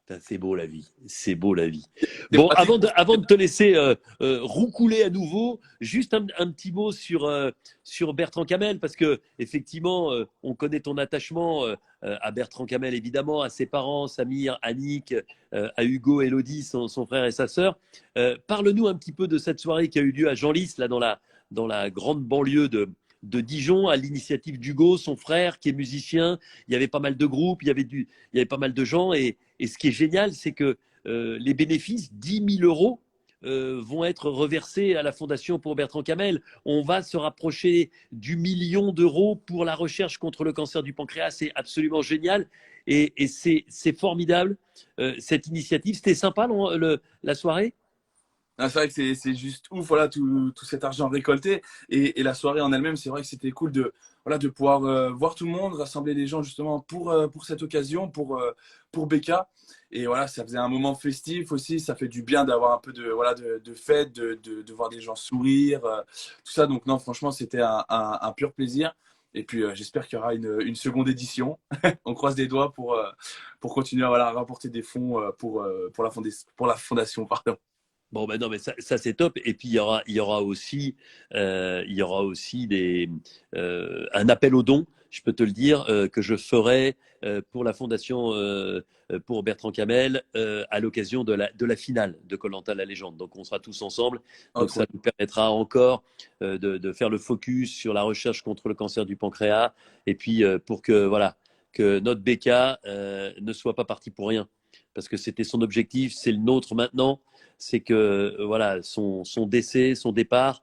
Putain, c'est beau la vie, c'est beau la vie. C'est Bon, pratique. avant de te laisser roucouler à nouveau, juste un petit mot sur Bertrand Camel, parce que effectivement, on connaît ton attachement à Bertrand Camel, évidemment, à ses parents, Samir, Annick, à Hugo, Elodie, son frère et sa sœur. Parle-nous un petit peu de cette soirée qui a eu lieu à Genlis, là, dans la grande banlieue de Dijon, à l'initiative d'Hugo, son frère, qui est musicien. Il y avait pas mal de groupes, il y avait pas mal de gens, et ce qui est génial, c'est que les bénéfices, 10 000 euros, vont être reversés à la Fondation pour Bertrand Camel. On va se rapprocher du 1 000 000 d'euros pour la recherche contre le cancer du pancréas. C'est absolument génial et c'est formidable cette initiative. C'était sympa la soirée? Ah, c'est vrai que c'est juste ouf, voilà, tout cet argent récolté. Et la soirée en elle-même, c'est vrai que c'était cool voilà, de pouvoir voir tout le monde, rassembler les gens justement pour cette occasion, pour Becca. Et voilà, ça faisait un moment festif aussi. Ça fait du bien d'avoir un peu voilà, de fête, de voir des gens sourire, tout ça. Donc non, franchement, c'était un pur plaisir. Et puis, j'espère qu'il y aura une seconde édition. On croise des doigts pour continuer à rapporter des fonds pour la fondation. Pardon. Bon, ben non, mais ça c'est top. Et puis il y aura aussi un appel aux dons, je peux te le dire, que je ferai pour la fondation pour Bertrand Camel à l'occasion de la finale de koh la légende. Donc on sera tous ensemble. Donc ça nous permettra encore de faire le focus sur la recherche contre le cancer du pancréas. Et puis pour que notre BK ne soit pas parti pour rien. Parce que c'était son objectif, c'est le nôtre maintenant. C'est que voilà, son décès, son départ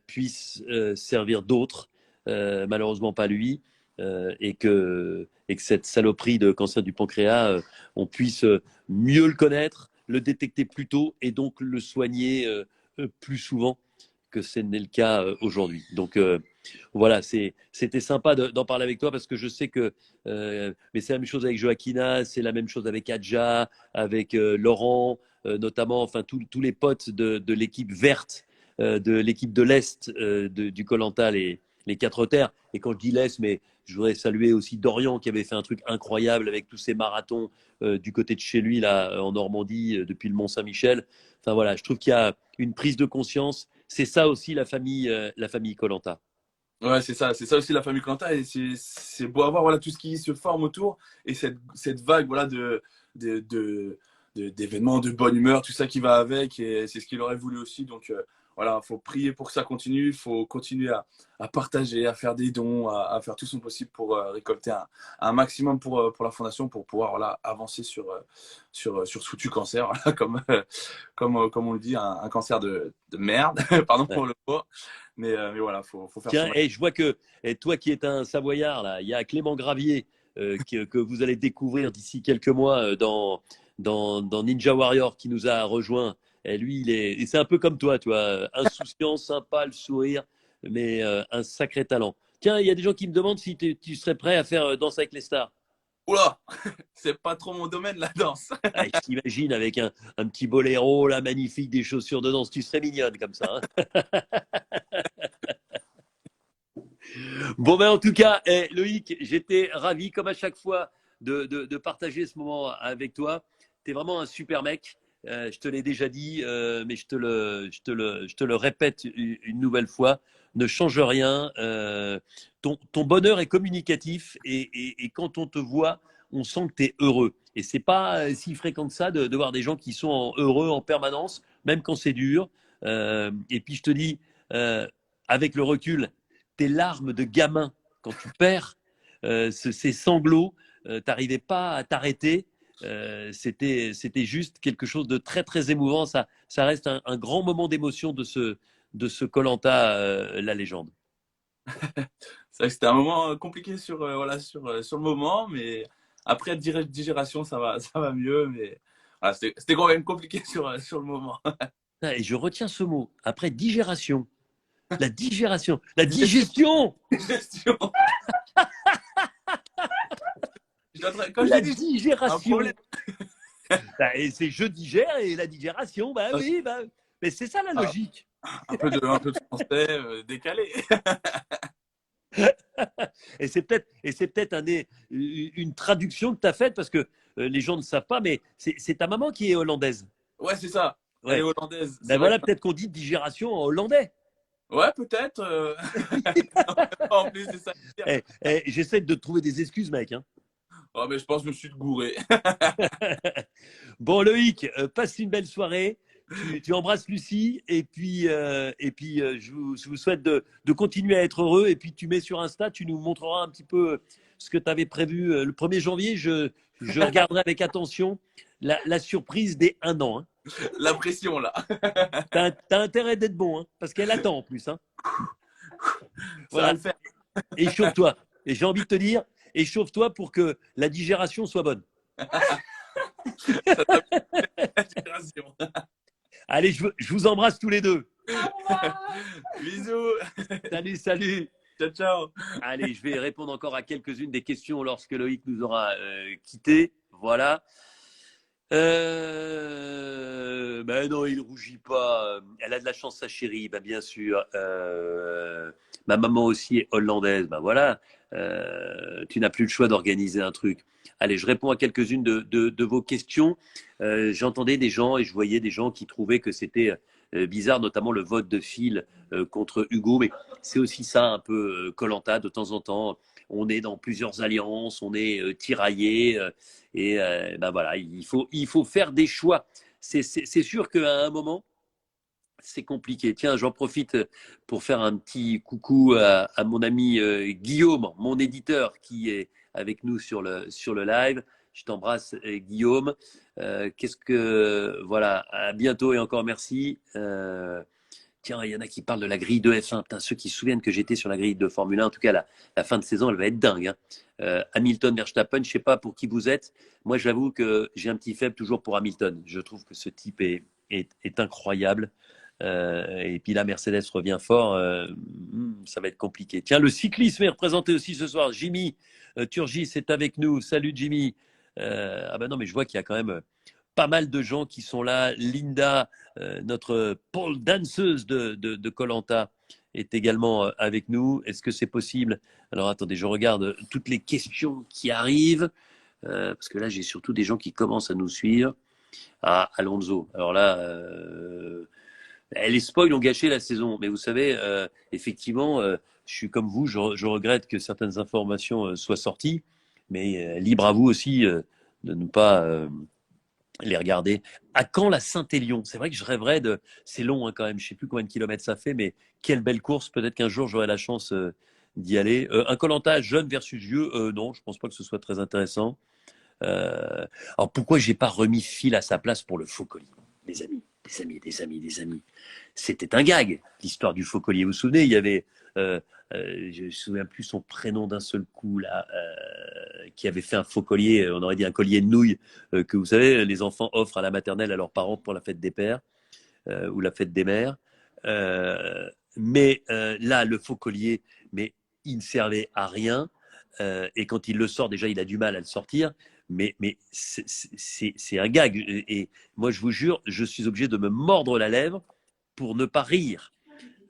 puisse servir d'autres, malheureusement pas lui, et que cette saloperie de cancer du pancréas, on puisse mieux le connaître, le détecter plus tôt et donc le soigner plus souvent que ce n'est le cas aujourd'hui. Donc voilà, c'était sympa d'en parler avec toi parce que je sais que, mais c'est la même chose avec Joaquina, c'est la même chose avec Adja, avec Laurent, notamment, enfin tous les potes de l'équipe verte, de l'équipe de l'Est du koh les Quatre Terres. Et quand je dis l'Est, mais je voudrais saluer aussi Dorian qui avait fait un truc incroyable avec tous ces marathons du côté de chez lui, là, en Normandie, depuis le Mont-Saint-Michel. Enfin voilà, je trouve qu'il y a une prise de conscience. C'est ça aussi la famille koh Lanta. Ouais, c'est ça aussi la famille koh et c'est beau à voir voilà tout ce qui se forme autour et cette vague voilà d'événements de bonne humeur, tout ça qui va avec et c'est ce qu'il aurait voulu aussi donc voilà, faut prier pour que ça continue, faut continuer à partager, à faire des dons, à faire tout son possible pour récolter un maximum pour la fondation pour pouvoir voilà avancer sur ce foutu cancer voilà, comme on le dit un cancer de merde pardon pour le mot. Mais voilà, faut faire Tiens, son et je vois que toi qui es un Savoyard, là, il y a Clément Gravier que vous allez découvrir d'ici quelques mois dans Ninja Warrior qui nous a rejoint. Et lui, et c'est un peu comme toi, tu vois, insouciant, sympa, le sourire, mais un sacré talent. Tiens, il y a des gens qui me demandent si tu serais prêt à faire Danse avec les stars. Oula, c'est pas trop mon domaine la danse. Ah, je t'imagine avec un petit boléro, là, magnifique, des chaussures de danse. Tu serais mignonne comme ça. Hein. Bon, ben en tout cas, Loïc, j'étais ravi, comme à chaque fois, de partager ce moment avec toi. Tu es vraiment un super mec. Je te l'ai déjà dit, mais je te le répète une nouvelle fois. Ne change rien. Ton bonheur est communicatif et quand on te voit, on sent que tu es heureux. Et c'est pas si fréquent que ça de voir des gens qui sont heureux en permanence, même quand c'est dur. Et puis je te dis, avec le recul, tes larmes de gamin quand tu perds, ces sanglots, tu n'arrivais pas à t'arrêter. C'était juste quelque chose de très très émouvant. Ça reste un grand moment d'émotion de ce koh la légende. C'est vrai que c'était un moment compliqué voilà, sur le moment, mais après digération, ça va mieux. Mais voilà, c'était quand même compliqué sur le moment. Et je retiens ce mot. Après digération. La digération. La digestion. Digestion. Quand La je dis un digération. problème. Et c'est je digère et la digération, bah oui, bah, mais c'est ça la logique. Un peu de français décalé. Et c'est peut-être une traduction que tu as faite parce que les gens ne savent pas, mais c'est ta maman qui est hollandaise. Ouais, c'est ça. Elle est Ouais. hollandaise. Ben voilà, peut-être qu'on dit digération en hollandais. Ouais, peut-être. En plus, c'est ça. J'essaie de te trouver des excuses, mec. Hein. Oh, mais je pense que je me suis gouré. Bon, Loïc, passe une belle soirée. Tu embrasses Lucie et puis je vous souhaite de continuer à être heureux. Et puis tu mets sur Insta, tu nous montreras un petit peu ce que tu avais prévu le 1er janvier. Je regarderai avec attention la surprise des 1 an. Hein. La pression, là. T'as intérêt d'être bon, hein, parce qu'elle attend en plus. Hein. Ça va le faire. Échauffe-toi. Et j'ai envie de te dire, échauffe-toi pour que la digération soit bonne. Allez, je vous embrasse tous les deux. Bisous. Salut. Ciao, ciao. Allez, je vais répondre encore à quelques-unes des questions lorsque Loïc nous aura quittés. Voilà. Ben non, il ne rougit pas. Elle a de la chance, sa chérie, ben bien sûr. Ma maman aussi est hollandaise. Ben voilà, tu n'as plus le choix d'organiser un truc. Allez, je réponds à quelques-unes de vos questions. J'entendais des gens et je voyais des gens qui trouvaient que c'était bizarre, notamment le vote de Phil contre Hugo. Mais c'est aussi ça un peu koh de temps en temps. On est dans plusieurs alliances, on est tiraillé et ben voilà, il faut faire des choix. C'est sûr qu'à un moment, c'est compliqué. Tiens, j'en profite pour faire un petit coucou à mon ami Guillaume, mon éditeur qui est avec nous sur le live. Je t'embrasse, Guillaume. Qu'est-ce que voilà, à bientôt et encore merci. Tiens, il y en a qui parlent de la grille de F1. Putain, ceux qui se souviennent que j'étais sur la grille de Formule 1, en tout cas, la fin de saison, elle va être dingue. Hein. Hamilton, Verstappen, je ne sais pas pour qui vous êtes. Moi, j'avoue que j'ai un petit faible toujours pour Hamilton. Je trouve que ce type est incroyable. Et puis là, Mercedes revient fort. Ça va être compliqué. Tiens, le cyclisme est représenté aussi ce soir. Jimmy Turgis est avec nous. Salut, Jimmy. Ah ben non, mais je vois qu'il y a quand même pas mal de gens qui sont là. Linda, notre pole danseuse de koh est également avec nous. Est-ce que c'est possible? Alors attendez, je regarde toutes les questions qui arrivent, parce que là j'ai surtout des gens qui commencent à nous suivre. Ah, Alonso. Alors là, les spoils ont gâché la saison. Mais vous savez, effectivement, je suis comme vous, je regrette que certaines informations soient sorties, mais libre à vous aussi de ne pas les regarder. À quand la Saint-Élion? C'est vrai que je rêverais de. C'est long hein, quand même, je ne sais plus combien de kilomètres ça fait, mais quelle belle course. Peut-être qu'un jour j'aurai la chance d'y aller. Un Koh-Lanta jeune versus vieux, non, je ne pense pas que ce soit très intéressant. Alors pourquoi j'ai pas remis Phil à sa place pour le faux collier? Les amis, des amis, des amis, des amis. C'était un gag, l'histoire du faux collier. Vous vous souvenez, il y avait. Je ne me souviens plus son prénom d'un seul coup là, qui avait fait un faux collier, on aurait dit un collier de nouilles que vous savez, les enfants offrent à la maternelle à leurs parents pour la fête des pères ou la fête des mères. Mais là, le faux collier, mais il ne servait à rien. Et quand il le sort, déjà, il a du mal à le sortir. Mais c'est un gag. Et moi, je vous jure, je suis obligé de me mordre la lèvre pour ne pas rire.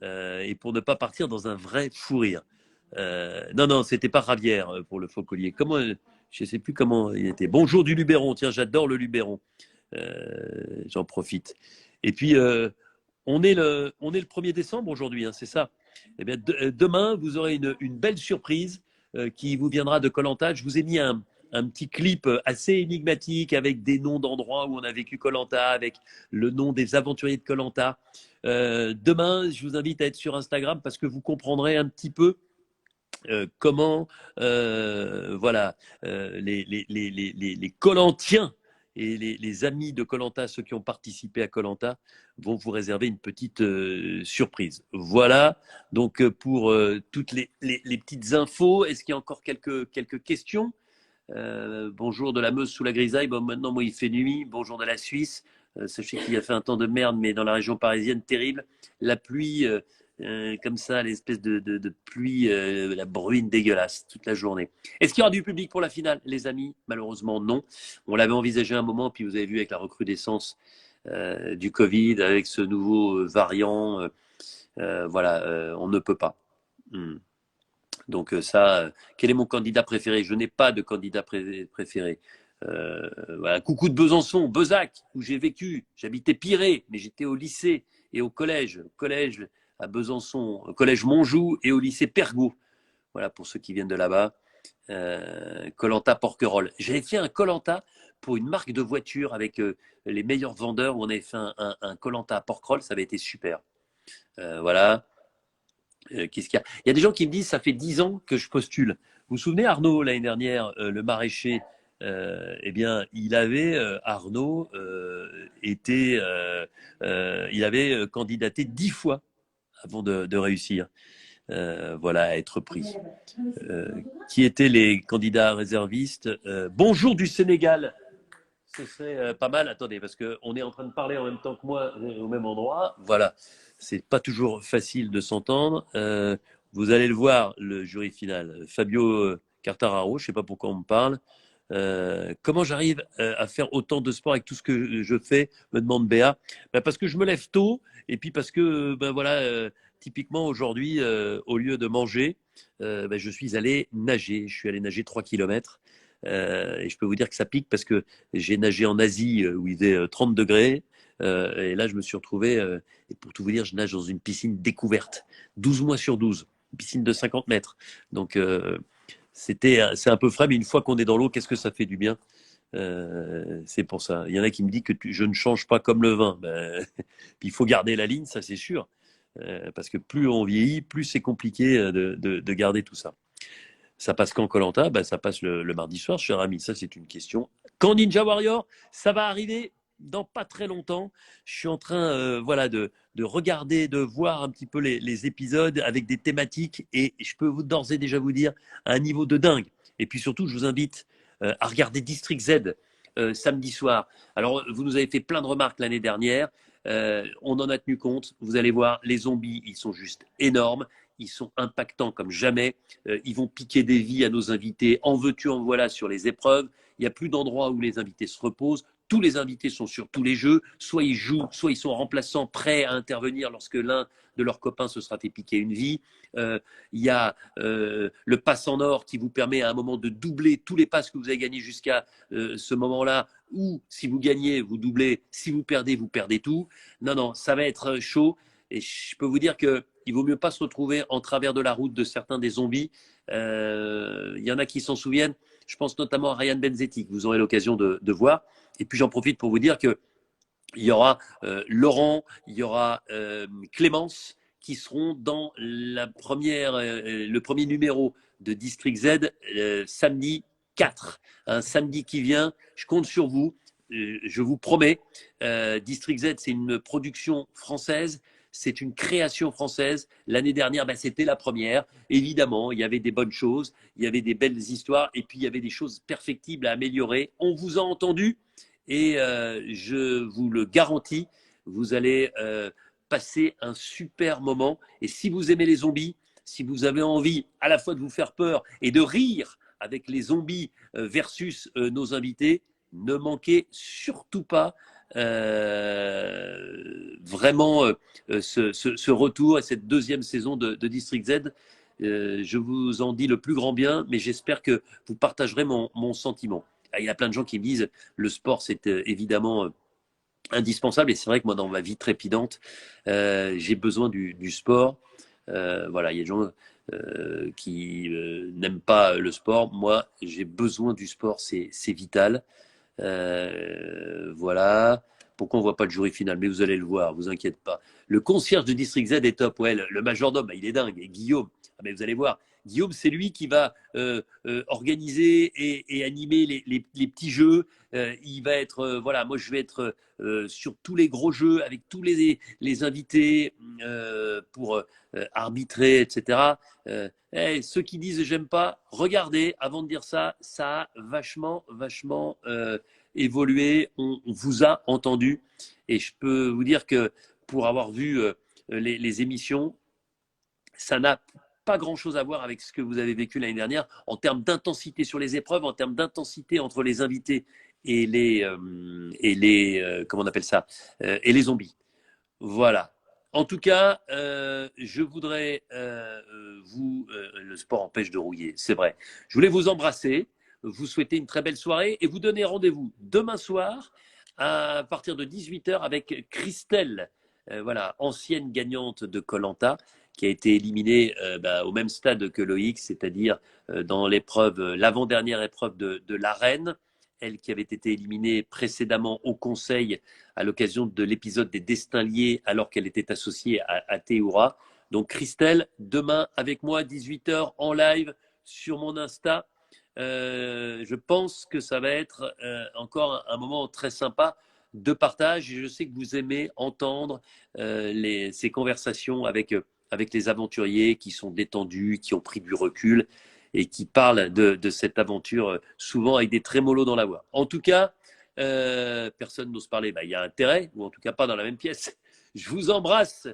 Et pour ne pas partir dans un vrai fou rire. Non, c'était pas Ravière pour le faux collier. Comment, je ne sais plus comment il était. Bonjour du Luberon. Tiens, j'adore le Luberon. J'en profite. Et puis, on est le 1er décembre aujourd'hui, hein, c'est ça. Eh bien, demain, vous aurez une belle surprise qui vous viendra de koh-Lanta. Je vous ai mis un petit clip assez énigmatique avec des noms d'endroits où on a vécu koh-Lanta, avec le nom des aventuriers de koh-Lanta. Demain, je vous invite à être sur Instagram parce que vous comprendrez un petit peu comment voilà, les Koh-Lantiens et les amis de koh-Lanta, ceux qui ont participé à koh-Lanta, vont vous réserver une petite surprise. Voilà, donc pour toutes les petites infos, est-ce qu'il y a encore quelques questions? Bonjour de la Meuse sous la grisaille. Bon, maintenant, moi, il fait nuit. Bonjour de la Suisse. Sachez qu'il a fait un temps de merde, mais dans la région parisienne, terrible. La pluie, comme ça, l'espèce de pluie, la bruine dégueulasse toute la journée. Est-ce qu'il y aura du public pour la finale, les amis? Malheureusement, non. On l'avait envisagé un moment, puis vous avez vu avec la recrudescence du Covid, avec ce nouveau variant, voilà, on ne peut pas. Donc ça, quel est mon candidat préféré? Je n'ai pas de candidat préféré. Voilà. Coucou de Besançon, Bezac, où j'ai vécu. J'habitais Pirée, mais j'étais au lycée et au collège. Collège à Besançon, au collège Montjoux et au lycée Pergaud. Voilà, pour ceux qui viennent de là-bas. Koh-Lanta Porquerolles. J'avais fait un Koh-Lanta pour une marque de voiture avec les meilleurs vendeurs où on avait fait un Koh-Lanta à Porquerolles. Ça avait été super. Voilà. Qu'est-ce qu'il y a? Il y a des gens qui me disent ça fait 10 ans que je postule. Vous vous souvenez Arnaud l'année dernière, le maraîcher, eh bien il avait Arnaud il avait candidaté 10 fois avant de réussir. Voilà, à être pris. Qui étaient les candidats réservistes? Bonjour du Sénégal. Ce serait pas mal. Attendez, parce qu'on est en train de parler en même temps que moi au même endroit. Voilà. C'est pas toujours facile de s'entendre. Vous allez le voir, le jury final. Fabio Quartararo, je ne sais pas pourquoi on me parle. Comment j'arrive à faire autant de sport avec tout ce que je fais, me demande Béa. Ben parce que je me lève tôt et puis parce que ben voilà, typiquement aujourd'hui, au lieu de manger, je suis allé nager. Je suis allé nager 3 kilomètres. Et je peux vous dire que ça pique parce que j'ai nagé en Asie où il faisait 30 degrés. Et là, je me suis retrouvé, et pour tout vous dire, je nage dans une piscine découverte, 12 mois sur 12, une piscine de 50 mètres. Donc, c'est un peu frais, mais une fois qu'on est dans l'eau, qu'est-ce que ça fait du bien. C'est pour ça. Il y en a qui me disent que je ne change pas comme le vin. Puis il faut garder la ligne, ça c'est sûr. Parce que plus on vieillit, plus c'est compliqué de garder tout ça. Ça passe quand koh ça passe le mardi soir, cher ami. Ça, c'est une question. Quand Ninja Warrior, ça va arriver dans pas très longtemps. Je suis en train de regarder, de voir un petit peu les épisodes avec des thématiques. Et je peux d'ores et déjà vous dire, à un niveau de dingue. Et puis surtout, je vous invite à regarder District Z samedi soir. Alors, vous nous avez fait plein de remarques l'année dernière. On en a tenu compte. Vous allez voir, les zombies, ils sont juste énormes. Ils sont impactants comme jamais. Ils vont piquer des vies à nos invités. En veux-tu, en voilà sur les épreuves. Il n'y a plus d'endroit où les invités se reposent. Tous les invités sont sur tous les jeux. Soit ils jouent, soit ils sont remplaçants, prêts à intervenir lorsque l'un de leurs copains se sera fait piquer une vie. Il y a le pass en or qui vous permet à un moment de doubler tous les passes que vous avez gagnés jusqu'à ce moment-là. Ou si vous gagnez, vous doublez. Si vous perdez tout. Non, ça va être chaud. Et je peux vous dire qu'il ne vaut mieux pas se retrouver en travers de la route de certains des zombies. Il y en a qui s'en souviennent. Je pense notamment à Ryan Benzetti, que vous aurez l'occasion de voir. Et puis j'en profite pour vous dire qu'il y aura Laurent, il y aura Clémence qui seront dans le premier numéro de District Z samedi 4. Un samedi qui vient, je compte sur vous. Je vous promets, District Z, c'est une production française. C'est une création française. L'année dernière, c'était la première. Évidemment, il y avait des bonnes choses, il y avait des belles histoires, et puis il y avait des choses perfectibles à améliorer. On vous a entendu, et je vous le garantis, vous allez passer un super moment. Et si vous aimez les zombies, si vous avez envie à la fois de vous faire peur et de rire avec les zombies versus nos invités, ne manquez surtout pas vraiment ce retour et cette deuxième saison de District Z. Je vous en dis le plus grand bien, mais j'espère que vous partagerez mon sentiment. Il y a plein de gens qui me disent le sport, c'est évidemment indispensable, et c'est vrai que moi, dans ma vie trépidante, j'ai besoin du sport. Voilà, il y a des gens qui n'aiment pas le sport. Moi, j'ai besoin du sport, c'est vital. Voilà. Pourquoi on voit pas le jury final? Mais vous allez le voir, vous inquiétez pas. Le concierge de District Z est top. Ouais, le majordome, il est dingue. Et Guillaume, mais vous allez voir. Guillaume, c'est lui qui va organiser et animer les petits jeux. Il va être, voilà, moi je vais être sur tous les gros jeux avec tous les invités pour arbitrer, etc. Ceux qui disent j'aime pas, regardez, avant de dire ça, ça a vachement évolué. On vous a entendu, et je peux vous dire que pour avoir vu les émissions, ça n'a pas grand-chose à voir avec ce que vous avez vécu l'année dernière en termes d'intensité sur les épreuves, en termes d'intensité entre les invités et comment on appelle ça, et les zombies. Voilà. En tout cas, je voudrais le sport empêche de rouiller, c'est vrai. Je voulais vous embrasser, vous souhaiter une très belle soirée et vous donner rendez-vous demain soir à partir de 18h avec Christelle, voilà, ancienne gagnante de koh, qui a été éliminée au même stade que Loïc, c'est-à-dire dans l'avant-dernière épreuve de l'arène. Elle qui avait été éliminée précédemment au Conseil à l'occasion de l'épisode des Destins liés alors qu'elle était associée à Théoura. Donc Christelle, demain avec moi, 18h en live sur mon Insta. Je pense que ça va être encore un moment très sympa de partage. Et je sais que vous aimez entendre ces conversations avec les aventuriers qui sont détendus, qui ont pris du recul et qui parlent de cette aventure souvent avec des trémolos dans la voix. En tout cas, personne n'ose parler. Il y a intérêt, ou en tout cas pas dans la même pièce. Je vous embrasse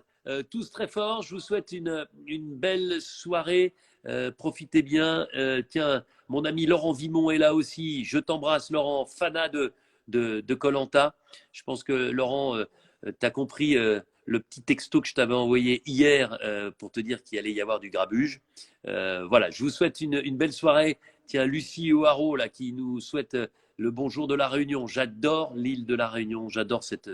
tous très fort. Je vous souhaite une belle soirée. Profitez bien. Tiens, mon ami Laurent Vimon est là aussi. Je t'embrasse, Laurent, fanat de koh. Je pense que Laurent, tu as compris le petit texto que je t'avais envoyé hier pour te dire qu'il allait y avoir du grabuge. Voilà, je vous souhaite une belle soirée. Tiens, Lucie O'Haraud, là, qui nous souhaite le bonjour de la Réunion. J'adore l'île de la Réunion, j'adore cette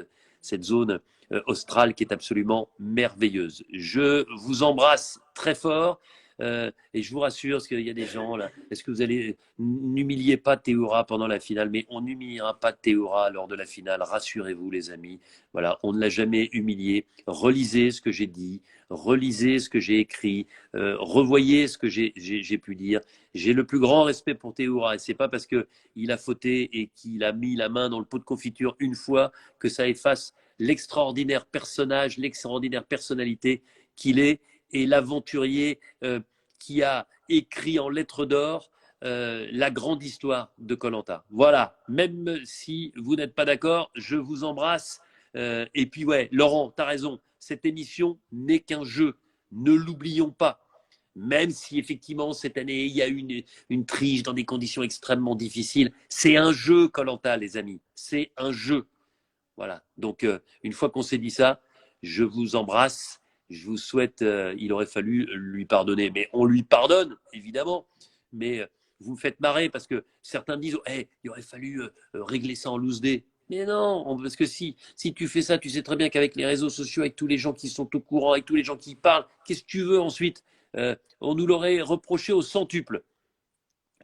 zone australe qui est absolument merveilleuse. Je vous embrasse très fort. Et je vous rassure, parce qu'il y a des gens là, est-ce que vous allez n'humiliez pas Théoura pendant la finale, mais on n'humiliera pas Théoura lors de la finale, rassurez-vous les amis. Voilà, on ne l'a jamais humilié. Relisez ce que j'ai dit, relisez ce que j'ai écrit, revoyez ce que j'ai pu dire. J'ai le plus grand respect pour Théoura, et c'est pas parce que il a fauté et qu'il a mis la main dans le pot de confiture une fois que ça efface l'extraordinaire personnage, l'extraordinaire personnalité qu'il est et l'aventurier qui a écrit en lettres d'or la grande histoire de koh. Voilà, même si vous n'êtes pas d'accord, je vous embrasse. Et puis ouais, Laurent, tu as raison, cette émission n'est qu'un jeu, ne l'oublions pas. Même si effectivement cette année il y a eu une triche dans des conditions extrêmement difficiles, c'est un jeu koh, les amis, c'est un jeu. Voilà, donc une fois qu'on s'est dit ça, je vous embrasse. Je vous souhaite, il aurait fallu lui pardonner, mais on lui pardonne, évidemment. Mais vous me faites marrer parce que certains disent, hey, il aurait fallu régler ça en loose day. Mais non, parce que si tu fais ça, tu sais très bien qu'avec les réseaux sociaux, avec tous les gens qui sont au courant, avec tous les gens qui parlent, qu'est-ce que tu veux ensuite on nous l'aurait reproché au centuple.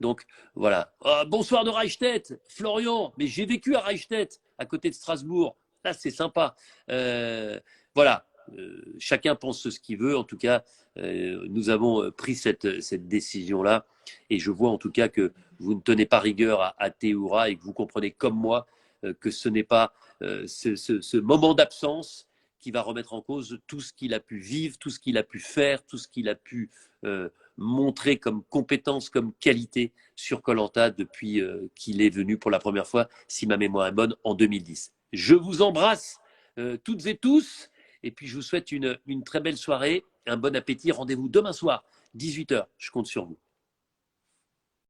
Donc voilà. Bonsoir de Reichstedt, Florian, mais j'ai vécu à Reichstedt, à côté de Strasbourg. Là, c'est sympa. Voilà. Chacun pense ce qu'il veut. En tout cas, nous avons pris cette décision-là. Et je vois en tout cas que vous ne tenez pas rigueur à Théoura et que vous comprenez comme moi que ce n'est pas ce moment d'absence qui va remettre en cause tout ce qu'il a pu vivre, tout ce qu'il a pu faire, tout ce qu'il a pu montrer comme compétence, comme qualité sur koh depuis qu'il est venu pour la première fois, si ma mémoire est bonne, en 2010. Je vous embrasse toutes et tous. Et puis, je vous souhaite une très belle soirée, un bon appétit. Rendez-vous demain soir, 18h. Je compte sur vous.